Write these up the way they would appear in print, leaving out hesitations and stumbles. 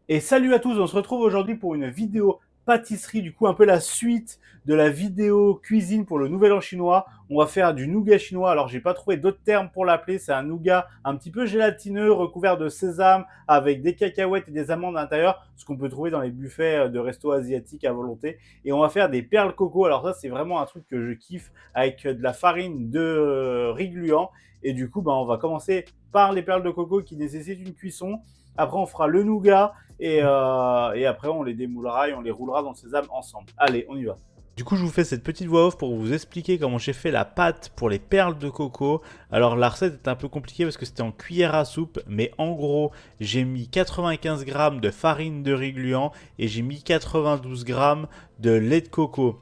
Et salut à tous, on se retrouve aujourd'hui pour une vidéo pâtisserie, du coup un peu la suite de la vidéo cuisine pour le nouvel an chinois. On va faire du nougat chinois, alors j'ai pas trouvé d'autres termes pour l'appeler, c'est un nougat un petit peu gélatineux, recouvert de sésame, avec des cacahuètes et des amandes à l'intérieur, ce qu'on peut trouver dans les buffets de resto asiatiques à volonté. Et on va faire des perles coco, alors ça c'est vraiment un truc que je kiffe, avec de la farine de riz gluant. Et du coup, on va commencer par les perles de coco qui nécessitent une cuisson. Après, on fera le nougat et après, on les démoulera et on les roulera dans le sésame ensemble. Allez, on y va. Du coup, je vous fais cette petite voix off pour vous expliquer comment j'ai fait la pâte pour les perles de coco. Alors, la recette est un peu compliquée parce que c'était en cuillère à soupe, mais en gros, j'ai mis 95 grammes de farine de riz gluant et j'ai mis 92 grammes de lait de coco.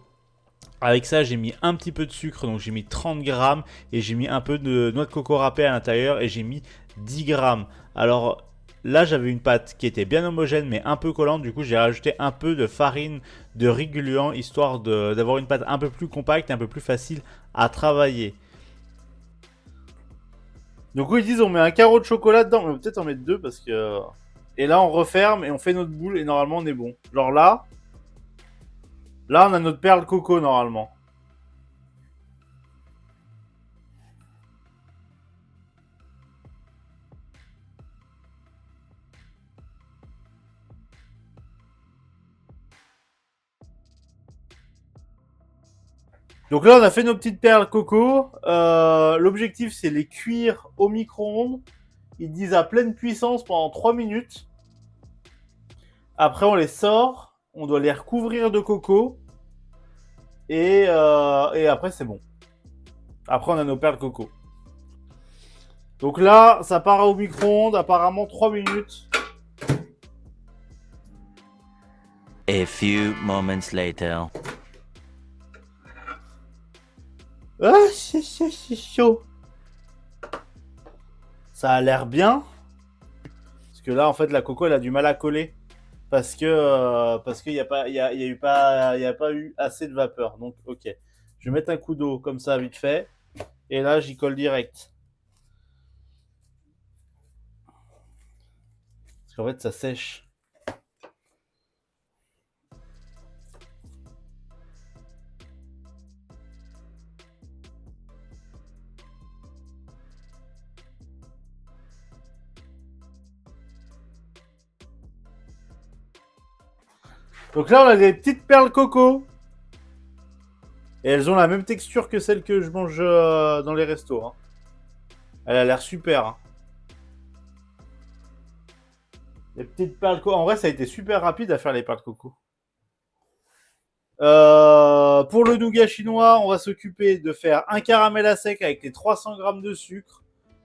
Avec ça, j'ai mis un petit peu de sucre, donc j'ai mis 30 grammes et j'ai mis un peu de noix de coco râpée à l'intérieur et j'ai mis 10 grammes. Alors là, j'avais une pâte qui était bien homogène mais un peu collante, du coup j'ai rajouté un peu de farine de riz gluant histoire d'avoir une pâte un peu plus compacte et un peu plus facile à travailler. Donc oui, ils disent on met un carreau de chocolat dedans, on va peut-être en mettre deux parce que... Et là, on referme et on fait notre boule et normalement on est bon. Genre là on a notre perle coco normalement. Donc là, on a fait nos petites perles coco. L'objectif, c'est les cuire au micro-ondes. Ils disent à pleine puissance pendant 3 minutes. Après, on les sort. On doit les recouvrir de coco. Et après, c'est bon. Après, on a nos perles coco. Donc là, ça part au micro-ondes. Apparemment, 3 minutes. A few moments later. Ah, c'est chaud. Ça a l'air bien. Parce que là, en fait, la coco, elle a du mal à coller. Parce qu'il n'y a pas il y a eu pas il y a pas eu assez de vapeur. Donc ok, je vais mettre un coup d'eau comme ça vite fait et là j'y colle direct. Parce qu'en fait ça sèche. Donc là on a des petites perles coco et elles ont la même texture que celles que je mange dans les restos. Hein. Elle a l'air super. Hein. Les petites perles coco. En vrai ça a été super rapide à faire les perles coco. Pour le nougat chinois, on va s'occuper de faire un caramel à sec avec les 300 grammes de sucre.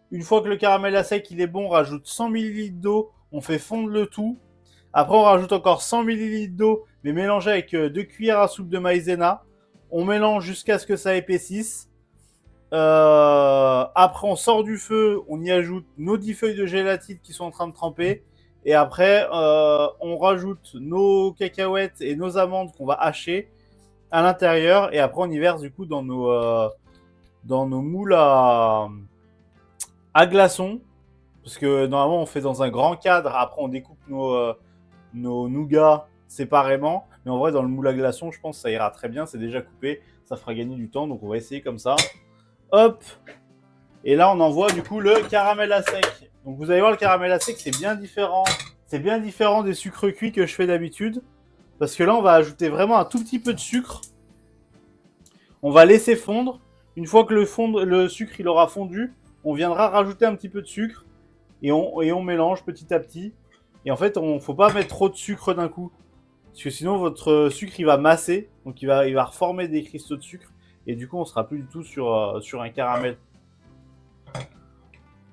Une fois que le caramel à sec il est bon, on rajoute 100 ml d'eau, on fait fondre le tout. Après, on rajoute encore 100 ml d'eau, mais mélangé avec 2 cuillères à soupe de maïzena. On mélange jusqu'à ce que ça épaississe. Après, on sort du feu, on y ajoute nos 10 feuilles de gélatine qui sont en train de tremper. Et après, on rajoute nos cacahuètes et nos amandes qu'on va hacher à l'intérieur. Et après, on y verse du coup dans nos moules à glaçons. Parce que normalement, on fait dans un grand cadre. Après, on découpe nos nougats séparément. Mais en vrai, dans le moule à glaçons, je pense que ça ira très bien. C'est déjà coupé. Ça fera gagner du temps. Donc, on va essayer comme ça. Hop. Et là, on envoie du coup le caramel à sec. Donc, vous allez voir, le caramel à sec, c'est bien différent. C'est bien différent des sucres cuits que je fais d'habitude. Parce que là, on va ajouter vraiment un tout petit peu de sucre. On va laisser fondre. Une fois que le sucre il aura fondu, on viendra rajouter un petit peu de sucre. Et on mélange petit à petit. Et en fait, il ne faut pas mettre trop de sucre d'un coup. Parce que sinon, votre sucre, il va masser. Donc, il va reformer des cristaux de sucre. Et du coup, on ne sera plus du tout sur un caramel.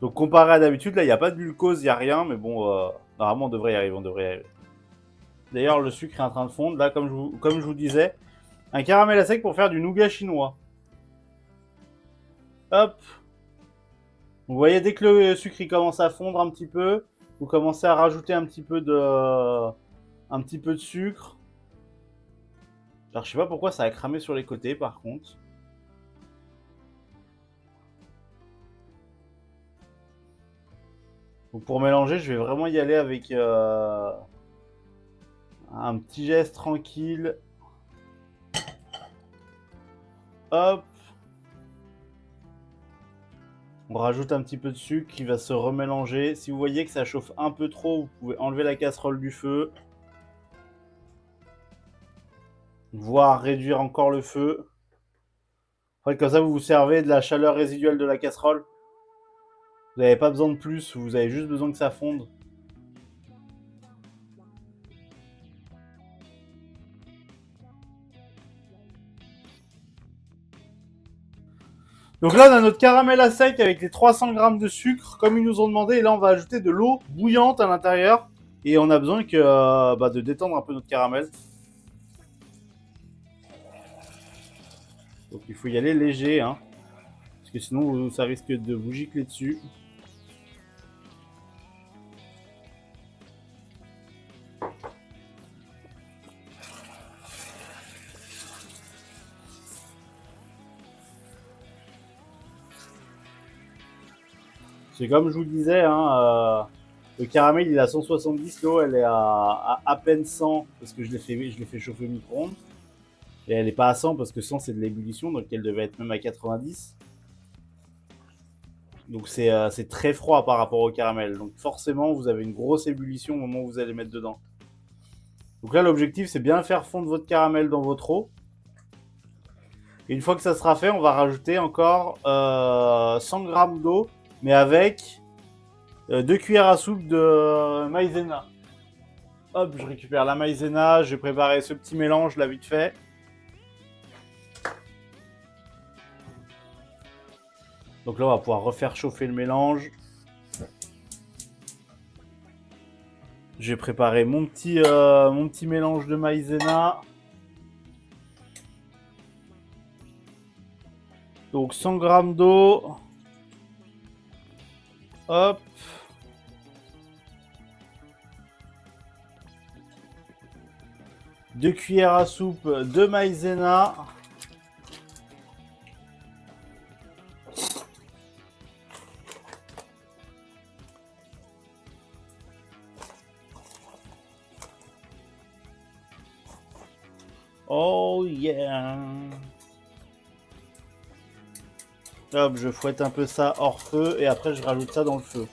Donc, comparé à d'habitude, là, il n'y a pas de glucose, il n'y a rien. Mais bon, normalement, on devrait y arriver. On devrait y arriver. D'ailleurs, le sucre est en train de fondre. Là, comme je vous disais, un caramel à sec pour faire du nougat chinois. Hop. Vous voyez, dès que le sucre il commence à fondre un petit peu, vous commencez à rajouter un petit peu de sucre. Alors, je sais pas pourquoi ça a cramé sur les côtés, par contre. Donc, pour mélanger, je vais vraiment y aller avec... un petit geste tranquille. Hop. On rajoute un petit peu de sucre qui va se remélanger. Si vous voyez que ça chauffe un peu trop, vous pouvez enlever la casserole du feu. Voire réduire encore le feu. En fait, comme ça, vous vous servez de la chaleur résiduelle de la casserole. Vous n'avez pas besoin de plus, vous avez juste besoin que ça fonde. Donc là, on a notre caramel à sec avec les 300 g de sucre, comme ils nous ont demandé. Et là, on va ajouter de l'eau bouillante à l'intérieur. Et on a besoin de détendre un peu notre caramel. Donc il faut y aller léger, hein, parce que sinon ça risque de vous gicler dessus. C'est comme je vous disais, hein, le caramel il est à 170, l'eau elle est à peine 100 parce que je l'ai fait chauffer au micro-ondes. Et elle n'est pas à 100 parce que 100 c'est de l'ébullition, donc elle devait être même à 90. Donc c'est très froid par rapport au caramel. Donc forcément vous avez une grosse ébullition au moment où vous allez mettre dedans. Donc là l'objectif c'est bien faire fondre votre caramel dans votre eau. Et une fois que ça sera fait, on va rajouter encore 100 g d'eau, mais avec 2 cuillères à soupe de maïzena. Hop, je récupère la maïzena, j'ai préparé ce petit mélange là vite fait. Donc là, on va pouvoir refaire chauffer le mélange. J'ai préparé mon petit mélange de maïzena. Donc 100 g d'eau. Hop. Deux cuillères à soupe de maïzena. Oh yeah. Hop, je fouette un peu ça hors feu et après je rajoute ça dans le feu.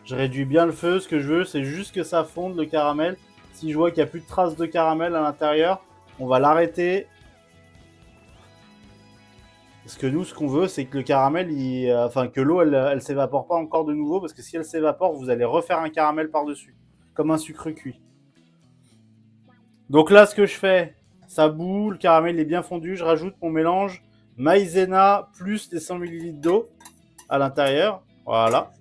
Je réduis bien le feu, ce que je veux c'est juste que ça fonde le caramel. Si je vois qu'il n'y a plus de traces de caramel à l'intérieur, on va l'arrêter. Parce que nous, ce qu'on veut, c'est que le caramel, que l'eau, elle s'évapore pas encore de nouveau, parce que si elle s'évapore, vous allez refaire un caramel par-dessus, comme un sucre cuit. Donc là, ce que je fais, ça bout, le caramel est bien fondu, je rajoute mon mélange maïzena plus les 100 ml d'eau à l'intérieur. Voilà.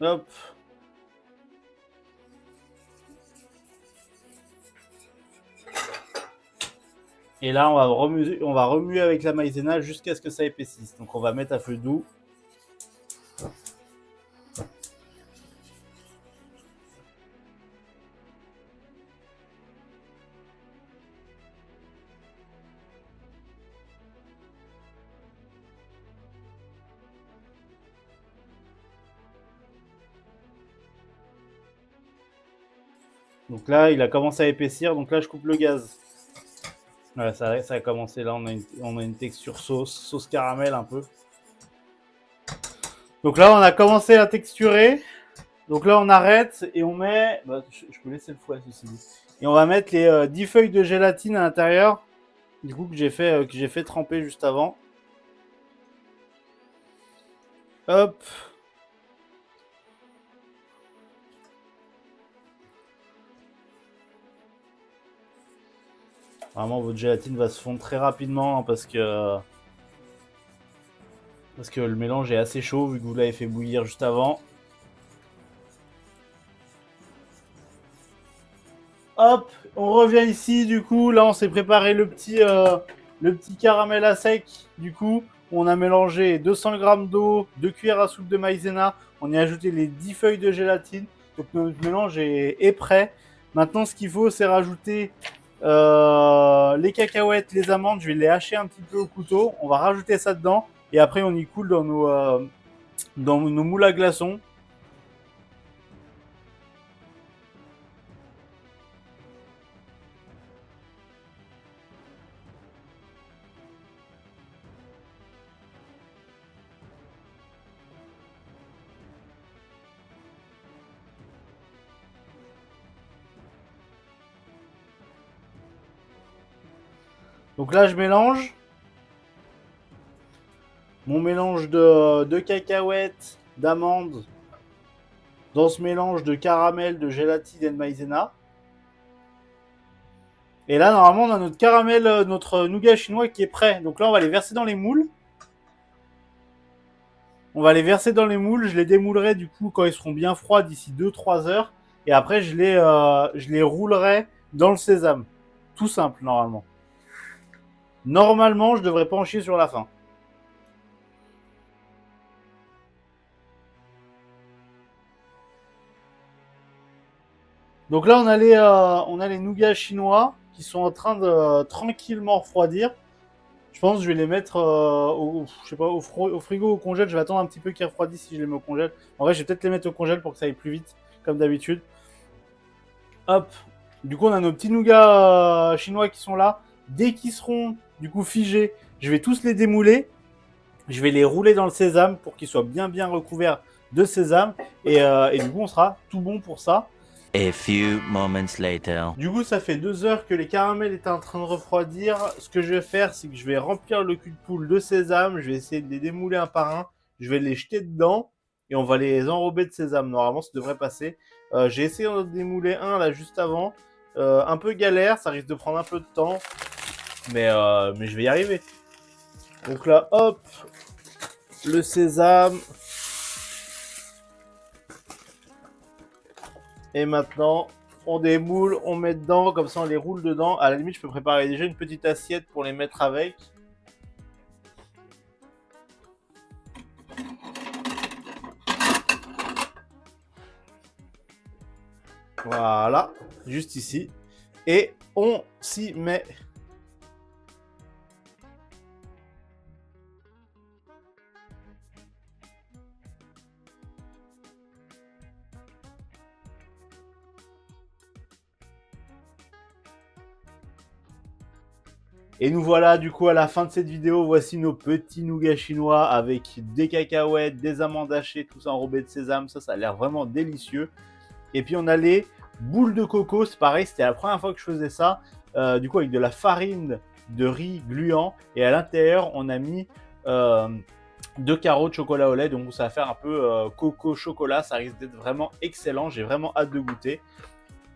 Hop. Et là, on va remuer avec la maïzena jusqu'à ce que ça épaississe. Donc on va mettre à feu doux. Donc là, il a commencé à épaissir. Donc là, je coupe le gaz. Ouais, ça a commencé. Là, on a une texture sauce caramel un peu. Donc là, on a commencé à texturer. Donc là, on arrête et on met... Bah, je peux laisser le fouet, ceci dit. Et on va mettre les 10 feuilles de gélatine à l'intérieur. Du coup, que j'ai fait tremper juste avant. Hop. Vraiment, votre gélatine va se fondre très rapidement hein, parce que le mélange est assez chaud vu que vous l'avez fait bouillir juste avant. Hop, on revient ici du coup. Là, on s'est préparé le petit caramel à sec. Du coup, on a mélangé 200 g d'eau, 2 cuillères à soupe de maïzena. On y a ajouté les 10 feuilles de gélatine. Donc notre mélange est prêt. Maintenant, ce qu'il faut, c'est rajouter Les cacahuètes, les amandes, je vais les hacher un petit peu au couteau. On va rajouter ça dedans. Et après, on y coule dans nos moules à glaçons. Donc là, je mélange. Mon mélange de cacahuètes, d'amandes, dans ce mélange de caramel, de gélatine et de maïzena. Et là, normalement, on a notre caramel, notre nougat chinois qui est prêt. Donc là, on va les verser dans les moules. On va les verser dans les moules. Je les démoulerai du coup quand ils seront bien froids d'ici 2-3 heures. Et après, je les roulerai dans le sésame. Tout simple, normalement. Normalement, je devrais pas en chier sur la fin. Donc là, on a les nougats chinois qui sont en train de tranquillement refroidir. Je pense que je vais les mettre je sais pas, au frigo, au congèle. Je vais attendre un petit peu qu'ils refroidissent si je les mets au congèle. En vrai, je vais peut-être les mettre au congèle pour que ça aille plus vite, comme d'habitude. Hop. Du coup, on a nos petits nougats chinois qui sont là. Dès qu'ils seront du coup figés, je vais tous les démouler. Je vais les rouler dans le sésame pour qu'ils soient bien recouverts de sésame. Et du coup, on sera tout bon pour ça. A few moments later. Du coup, ça fait 2 heures que les caramels étaient en train de refroidir. Ce que je vais faire, c'est que je vais remplir le cul de poule de sésame. Je vais essayer de les démouler un par un. Je vais les jeter dedans et on va les enrober de sésame. Normalement, ça devrait passer. J'ai essayé d'en démouler un là juste avant. Un peu galère, ça risque de prendre un peu de temps. Mais je vais y arriver. Donc là, hop, le sésame. Et maintenant, on démoule, on met dedans, comme ça on les roule dedans. À la limite, je peux préparer déjà une petite assiette pour les mettre avec. Voilà, juste ici. Et on s'y met. Et nous voilà du coup à la fin de cette vidéo. Voici nos petits nougats chinois avec des cacahuètes, des amandes hachées, tout ça enrobé de sésame. Ça a l'air vraiment délicieux. Et puis on a les boules de coco. C'est pareil, c'était la première fois que je faisais ça. Du coup avec de la farine de riz gluant. Et à l'intérieur, on a mis 2 carreaux de chocolat au lait. Donc ça va faire un peu coco chocolat. Ça risque d'être vraiment excellent. J'ai vraiment hâte de goûter.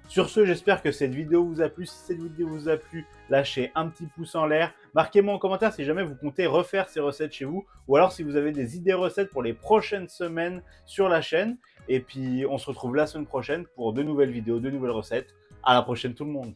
Sur ce, j'espère que cette vidéo vous a plu. Si cette vidéo vous a plu, lâchez un petit pouce en l'air. Marquez-moi en commentaire si jamais vous comptez refaire ces recettes chez vous. Ou alors si vous avez des idées recettes pour les prochaines semaines sur la chaîne. Et puis, on se retrouve la semaine prochaine pour de nouvelles vidéos, de nouvelles recettes. À la prochaine tout le monde.